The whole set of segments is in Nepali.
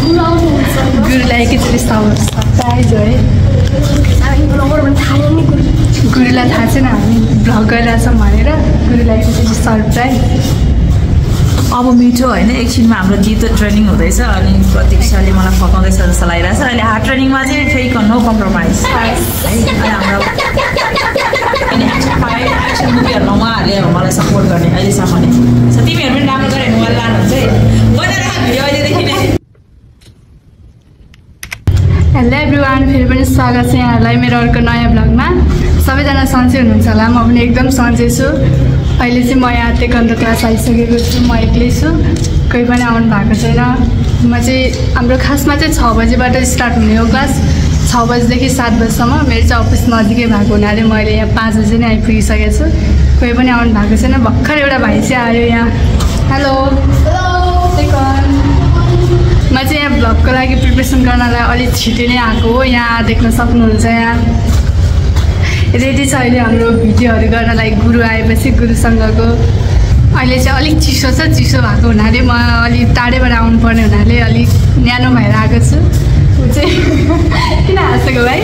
गुरुलाई एकैचोटि सरप्राइज हो है। गुरुलाई थाहा छैन हामी भ्लग गरिरहेछौँ भनेर गुरुलाई एकैचोटि सरप्राइज। अब मिठो होइन, एकछिनमा हाम्रो गीत ट्रेनिङ हुँदैछ अनि प्रतीक्षाले मलाई फकाउँदैछ जस्तो लागिरहेछ। अहिले हार्ड ट्रेनिङमा चाहिँ फेरि नो कम्प्रोमाइज है। अनि हाम्रो एक्सन मुभीहरूमा उहाँहरूले मलाई सपोर्ट गर्ने अहिलेसम्म नै। तिमीहरू पनि राम्रो गऱ्यो भने उहाँले लानुहुन्छ है। बनाएर भिडियो अहिलेदेखि नै। हेलो एभ्रिवान, फेरि पनि स्वागत छ यहाँहरूलाई मेरो अर्को नयाँ भ्लगमा। सबैजना सन्चै हुनुहुन्छ होला, म पनि एकदम सन्चै छु। अहिले चाहिँ म यहाँ ताइक्वान्डो क्लास आइसकेको छु, म एक्लै छु, कोही पनि आउनु भएको छैन। म चाहिँ हाम्रो खासमा चाहिँ 6 बजीबाट स्टार्ट हुने हो क्लास, 6 बजीदेखि 7 बजीसम्म। मेरो चाहिँ अफिस नजिकै भएको हुनाले मैले यहाँ 5 बजी नै आइपुगिसकेको छु, कोही पनि आउनु भएको छैन। भर्खर एउटा भाइ चाहिँ आयो यहाँ। हेलो म चाहिँ यहाँ भ्लगको लागि प्रिपरेसन गर्नलाई अलिक छिटो नै आएको हो। यहाँ देख्न सक्नुहुन्छ यहाँ रेडी छ अहिले हाम्रो भिडियोहरू गर्नलाई। गुरु आएपछि गुरुसँगको अहिले चाहिँ अलिक चिसो छ, चिसो भएको हुनाले म अलिक टाढैबाट आउनुपर्ने हुनाले अलिक न्यानो भएर आएको छु। ऊ चाहिँ किन हाँसेको भाइ?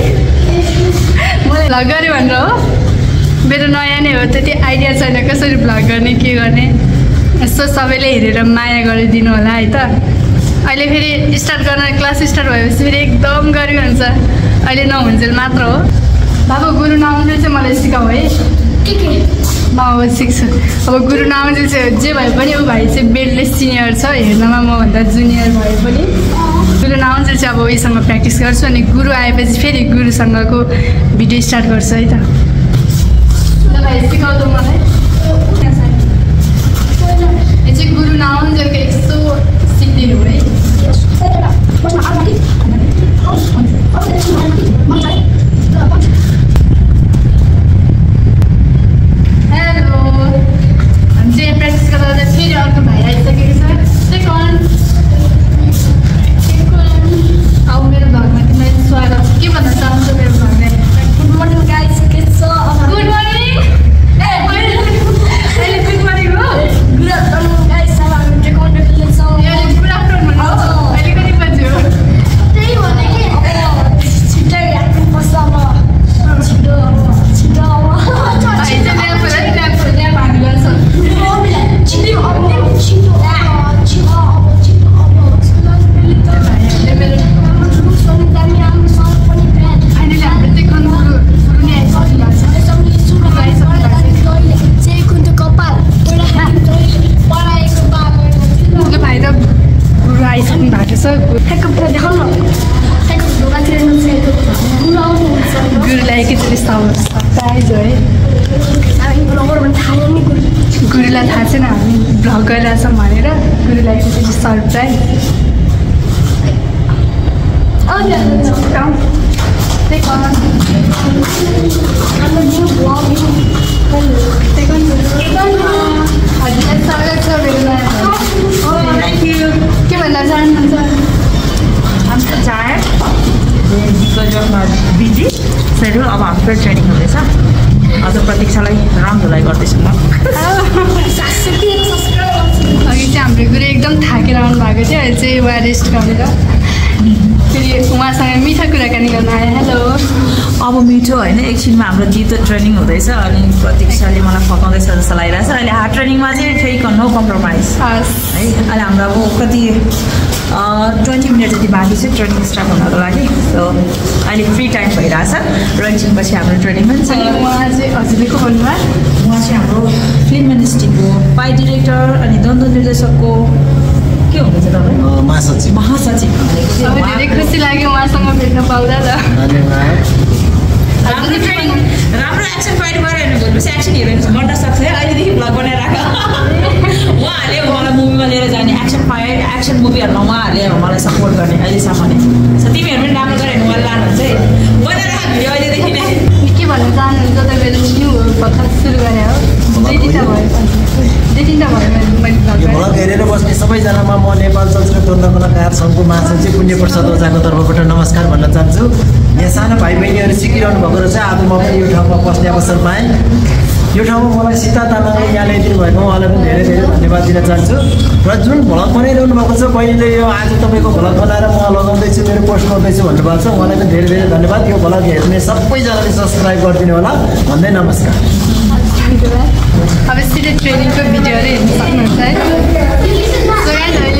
मलाई भ्लग गरेँ भनेर हो? मेरो नयाँ नै हो, त्यति आइडिया छैन कसरी भ्लग गर्ने के गर्ने। यस्तो सबैले हेरेर माया गरिदिनु होला है त। अहिले फेरि स्टार्ट गर्न क्लास स्टार्ट भएपछि फेरि एकदम गर्मी हुन्छ। अहिले नहुन्जेल मात्र हो। बाबु गुरु नआउन्जेल चाहिँ मलाई सिकाऊ है। म अब सिक्छु। अब गुरु नआउन्जेल चाहिँ जे भए पनि ऊ भाइ चाहिँ बेडलेस सिनियर छ, हेर्नमा मभन्दा जुनियर भए पनि। गुरु नआउन्जेल चाहिँ अब उहीसँग प्र्याक्टिस गर्छु अनि गुरु आएपछि फेरि गुरुसँगको भिडियो स्टार्ट गर्छु है त। ल भाइ सिकाउ त मलाई। यो चाहिँ गुरु नआउन्जेलको यस्तो सिक्दिनु है। हेलो, हामी चाहिँ प्र्याक्टिस गर्दा फेरि अर्को भाइ आइसकेको छ। अब मेरो भ्लगमा तिमीलाई स्वागत छ। के भन्न चाहन्छु मेरो भ्लगमा? गुड मर्निङ गाइस, के छ? Good morning. अहिले गुड मर्निङ हो? गुड आफ्टरनुन गाइस, अब हामी ताइक्वान्डो खेल्दैछौँ। अहिले गुड आफ्टरनुन हो? अहिले कति बज्यो? त्यही भने कि अब छिट्टै राख्नुपर्छ अब। छिटो छिटो गुरुलाई एकैचोटि सरप्राइज हो है। गुरुलाई थाहा छैन हामी भ्लग गरिरहेछौँ भनेर गुरुलाई एकैचोटि सरप्राइज। के भन्न चाहनुहुन्छ? Busy schedule. अब हाम्रो ट्रेनिङ हुँदैछ। अझ प्रतीक्षालाई राम धुलाइ गर्दैछु म। अघि चाहिँ हाम्रो गुरु एकदम थाकेर आउनु भएको थियो, अहिले चाहिँ उहाँ रेस्ट गरेर फेरि उहाँसँग मिठो कुराकानी गर्न आयो। हेलो। अब मिठो होइन, एकछिनमा हाम्रो गीत ट्रेनिङ हुँदैछ अनि प्रतीक्षाले मलाई फकाउँदैछ जस्तो लागिरहेछ। अहिले हार्ड ट्रेनिङमा चाहिँ फेरि नो कम्प्रोमाइज है। अहिले हाम्रो अब कति 20 मिनट जति बाँकी छ ट्रेनिङ स्टार्ट हुनको लागि। सो अहिले फ्री टाइम भइरहेछ। लन्चिङपछि हाम्रो ट्रेनिङ पनि छ। उहाँ चाहिँ हजुरले को भन्नुभयो? उहाँ चाहिँ हाम्रो फिल्म इन्डस्ट्रीको फाइट डिरेक्टर अनि द्वन्द निर्देशकको के हुनुहुन्छ तपाईँ? महासचिव। महासचिव। अब धेरै खुसी लाग्यो उहाँसँग भेट्न पाउँदा त। राम्रो ट्रेनिङ, राम्रो एक्सन फाइट गऱ्यो भने भोलिपछि एक्सन हिरोइन गर्न सक्छ है। अहिलेदेखि भ्लग बनाएर राख। उहाँहरूले मलाई मुभीमा लिएर जाने, एक्सन मुभीहरूमा उहाँहरूले मलाई सपोर्ट गर्ने अहिलेसम्म नै। तिमीहरू पनि राम्रो गऱ्यो भने उहाँले लानुहुन्छ है। बनाएर राख भिडियो अहिलेदेखि नै। के भन्न चाहनुहुन्छ? तपाईँले न्यू भर्खर सुरु गरे हो, 2-3टा भयो मैले भ्लग हेरेर बस्ने सबैजनामा म नेपाल चलचित्र द्वन्द कलाकार सङ्घको महासचिव पुण्य प्रसाद ओझाको तर्फबाट नमस्कार भन्न चाहन्छु। यहाँ सानो भाइ बहिनीहरू सिकिरहनु भएको रहेछ, आज म पनि यो ठाउँमा बस्ने अवसर पाएँ। यो ठाउँमा मलाई सीता तामाङले यहाँ ल्याइदिनु भएको उहाँलाई पनि धेरै धेरै धन्यवाद दिन चाहन्छु र जुन भ्लग बनाइरहनु भएको छ बहिनीले यो आज तपाईँको भ्लग बनाएर म लगाउँदैछु मेरो पोस्ट गर्दैछु भन्नुभएको छ उहाँलाई पनि धेरै धेरै धन्यवाद यो भ्लग हेर्ने सबैजनाले सब्सक्राइब गरिदिनु होला भन्दै नमस्कार अब सिधै ट्रेनिङको भिडियोहरू हेर्न सक्नुहुन्छ है